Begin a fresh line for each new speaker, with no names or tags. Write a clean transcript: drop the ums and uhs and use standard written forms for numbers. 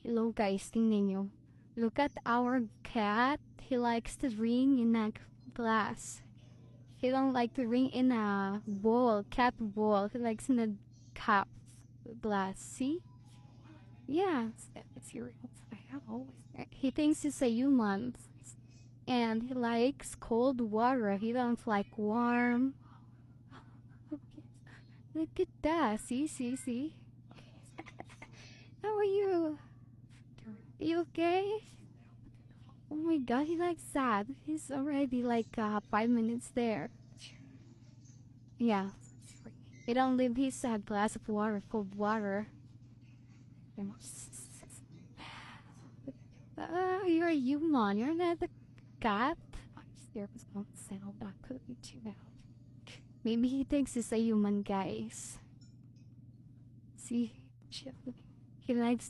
Hello guys, tingnan nyo. Look at our cat. He likes to drink in a glass. He don't like to drink in a bowl, cat bowl. He likes in a cup glass. See? Yeah, it's your. I have always. He thinks he's a human, and he likes cold water. He don't like warm. Look at that. See. How are you? You okay? Oh my god, he likes that. He's already like 5 minutes there. Yeah. He don't leave his glass of water, cold water. You're a human. You're not a cat. Maybe he thinks he's a human, guys. See, he likes